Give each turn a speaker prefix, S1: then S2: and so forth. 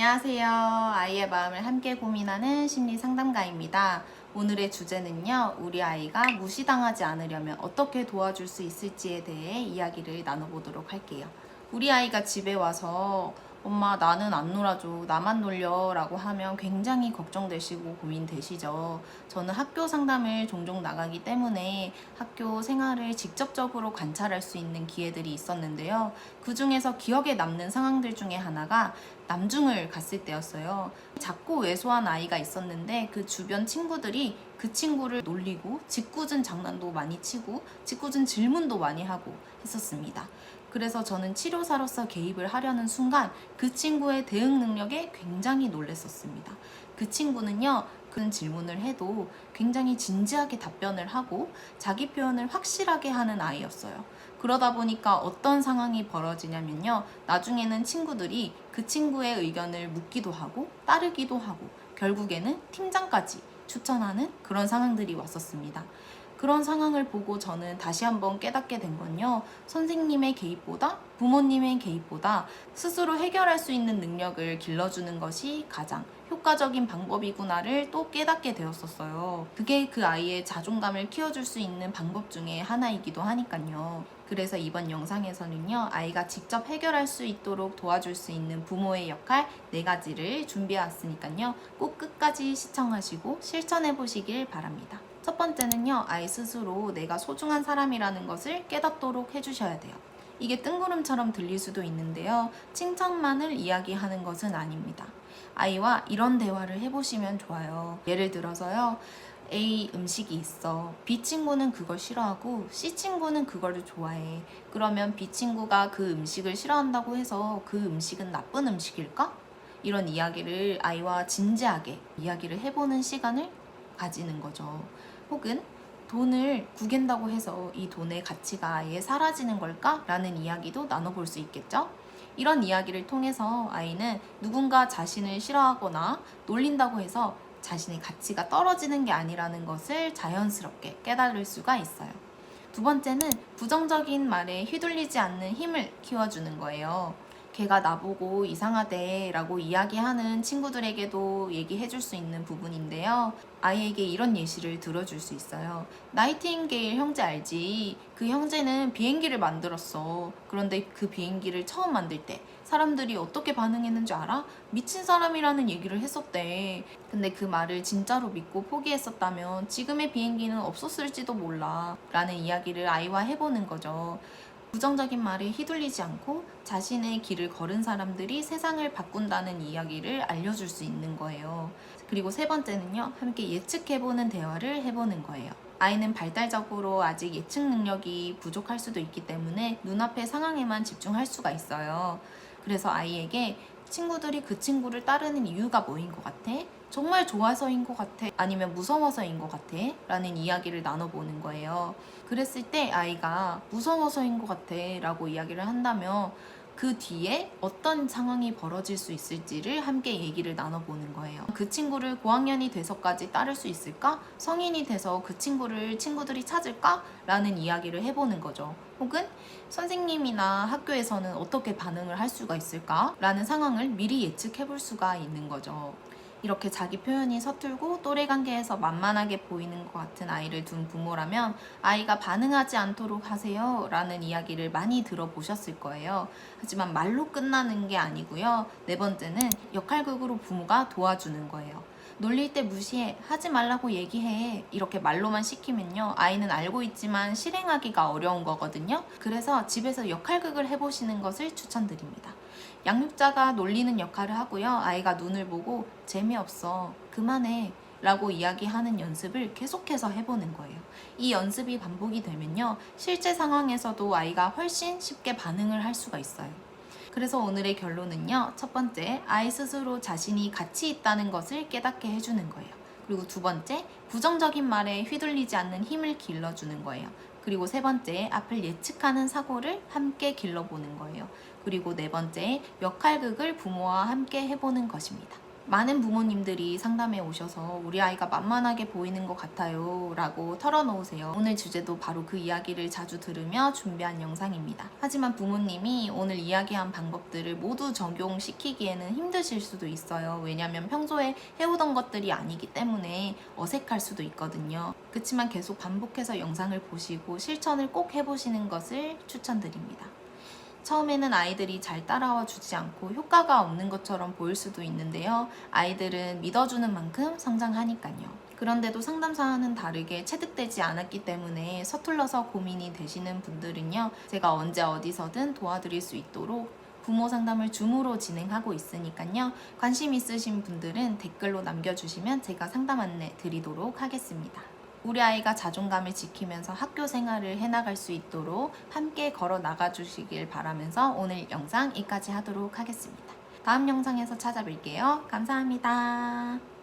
S1: 안녕하세요. 아이의 마음을 함께 고민하는 심리 상담가입니다. 오늘의 주제는요, 우리 아이가 무시당하지 않으려면 어떻게 도와줄 수 있을지에 대해 이야기를 나눠보도록 할게요. 우리 아이가 집에 와서 엄마 나는 안 놀아줘, 나만 놀려 라고 하면 굉장히 걱정되시고 고민되시죠. 저는 학교 상담을 종종 나가기 때문에 학교 생활을 직접적으로 관찰할 수 있는 기회들이 있었는데요. 그 중에서 기억에 남는 상황들 중에 하나가 남중을 갔을 때였어요. 작고 왜소한 아이가 있었는데 그 주변 친구들이 그 친구를 놀리고 짓궂은 장난도 많이 치고 짓궂은 질문도 많이 하고 했었습니다. 그래서 저는 치료사로서 개입을 하려는 순간 그 친구의 대응 능력에 굉장히 놀랐었습니다. 그 친구는요, 그런 질문을 해도 굉장히 진지하게 답변을 하고 자기 표현을 확실하게 하는 아이였어요. 그러다 보니까 어떤 상황이 벌어지냐면요, 나중에는 친구들이 그 친구의 의견을 묻기도 하고 따르기도 하고 결국에는 팀장까지 추천하는 그런 상황들이 왔었습니다. 그런 상황을 보고 저는 다시 한번 깨닫게 된 건요, 선생님의 개입보다 부모님의 개입보다 스스로 해결할 수 있는 능력을 길러주는 것이 가장 효과적인 방법이구나를 또 깨닫게 되었었어요. 그게 그 아이의 자존감을 키워줄 수 있는 방법 중에 하나이기도 하니까요. 그래서 이번 영상에서는요, 아이가 직접 해결할 수 있도록 도와줄 수 있는 부모의 역할 4가지를 준비해 왔으니까요, 꼭 끝까지 시청하시고 실천해 보시길 바랍니다. 첫 번째는요, 아이 스스로 내가 소중한 사람이라는 것을 깨닫도록 해주셔야 돼요. 이게 뜬구름처럼 들릴 수도 있는데요, 칭찬만을 이야기하는 것은 아닙니다. 아이와 이런 대화를 해보시면 좋아요. 예를 들어서요, A 음식이 있어. B 친구는 그걸 싫어하고 C 친구는 그거를 좋아해. 그러면 B 친구가 그 음식을 싫어한다고 해서 그 음식은 나쁜 음식일까? 이런 이야기를 아이와 진지하게 이야기를 해보는 시간을 가지는 거죠. 혹은 돈을 구긴다고 해서 이 돈의 가치가 아예 사라지는 걸까? 라는 이야기도 나눠볼 수 있겠죠? 이런 이야기를 통해서 아이는 누군가 자신을 싫어하거나 놀린다고 해서 자신의 가치가 떨어지는 게 아니라는 것을 자연스럽게 깨달을 수가 있어요. 두 번째는 부정적인 말에 휘둘리지 않는 힘을 키워주는 거예요. 걔가 나보고 이상하대 라고 이야기하는 친구들에게도 얘기해 줄 수 있는 부분인데요. 아이에게 이런 예시를 들어줄 수 있어요. 나이팅게일 형제 알지? 그 형제는 비행기를 만들었어. 그런데 그 비행기를 처음 만들 때 사람들이 어떻게 반응했는지 알아? 미친 사람이라는 얘기를 했었대. 근데 그 말을 진짜로 믿고 포기했었다면 지금의 비행기는 없었을지도 몰라 라는 이야기를 아이와 해보는 거죠. 부정적인 말에 휘둘리지 않고 자신의 길을 걸은 사람들이 세상을 바꾼다는 이야기를 알려줄 수 있는 거예요. 그리고 세 번째는요, 함께 예측해보는 대화를 해보는 거예요. 아이는 발달적으로 아직 예측 능력이 부족할 수도 있기 때문에 눈앞의 상황에만 집중할 수가 있어요. 그래서 아이에게 친구들이 그 친구를 따르는 이유가 뭐인 것 같아? 정말 좋아서인 것 같아? 아니면 무서워서인 것 같아? 라는 이야기를 나눠보는 거예요. 그랬을 때 아이가 무서워서인 것 같아 라고 이야기를 한다면 그 뒤에 어떤 상황이 벌어질 수 있을지를 함께 얘기를 나눠보는 거예요. 그 친구를 고학년이 돼서까지 따를 수 있을까? 성인이 돼서 그 친구를 친구들이 찾을까? 라는 이야기를 해보는 거죠. 혹은 선생님이나 학교에서는 어떻게 반응을 할 수가 있을까? 라는 상황을 미리 예측해볼 수가 있는 거죠. 이렇게 자기 표현이 서툴고 또래 관계에서 만만하게 보이는 것 같은 아이를 둔 부모라면 아이가 반응하지 않도록 하세요 라는 이야기를 많이 들어보셨을 거예요. 하지만 말로 끝나는 게 아니고요. 네 번째는 역할극으로 부모가 도와주는 거예요. 놀릴 때 무시해, 하지 말라고 얘기해, 이렇게 말로만 시키면요, 아이는 알고 있지만 실행하기가 어려운 거거든요. 그래서 집에서 역할극을 해보시는 것을 추천드립니다. 양육자가 놀리는 역할을 하고요, 아이가 눈을 보고 재미없어, 그만해 라고 이야기하는 연습을 계속해서 해보는 거예요. 이 연습이 반복이 되면요, 실제 상황에서도 아이가 훨씬 쉽게 반응을 할 수가 있어요. 그래서 오늘의 결론은요, 첫 번째, 아이 스스로 자신이 가치 있다는 것을 깨닫게 해주는 거예요. 그리고 두 번째, 부정적인 말에 휘둘리지 않는 힘을 길러주는 거예요. 그리고 세 번째, 앞을 예측하는 사고를 함께 길러보는 거예요. 그리고 네 번째, 역할극을 부모와 함께 해보는 것입니다. 많은 부모님들이 상담에 오셔서 우리 아이가 만만하게 보이는 것 같아요 라고 털어놓으세요. 오늘 주제도 바로 그 이야기를 자주 들으며 준비한 영상입니다. 하지만 부모님이 오늘 이야기한 방법들을 모두 적용시키기에는 힘드실 수도 있어요. 왜냐하면 평소에 해오던 것들이 아니기 때문에 어색할 수도 있거든요. 그렇지만 계속 반복해서 영상을 보시고 실천을 꼭 해보시는 것을 추천드립니다. 처음에는 아이들이 잘 따라와 주지 않고 효과가 없는 것처럼 보일 수도 있는데요. 아이들은 믿어주는 만큼 성장하니까요. 그런데도 상담사와는 다르게 체득되지 않았기 때문에 서툴러서 고민이 되시는 분들은요. 제가 언제 어디서든 도와드릴 수 있도록 부모 상담을 줌으로 진행하고 있으니까요. 관심 있으신 분들은 댓글로 남겨주시면 제가 상담 안내 드리도록 하겠습니다. 우리 아이가 자존감을 지키면서 학교 생활을 해나갈 수 있도록 함께 걸어 나가주시길 바라면서 오늘 영상 여기까지 하도록 하겠습니다. 다음 영상에서 찾아뵐게요. 감사합니다.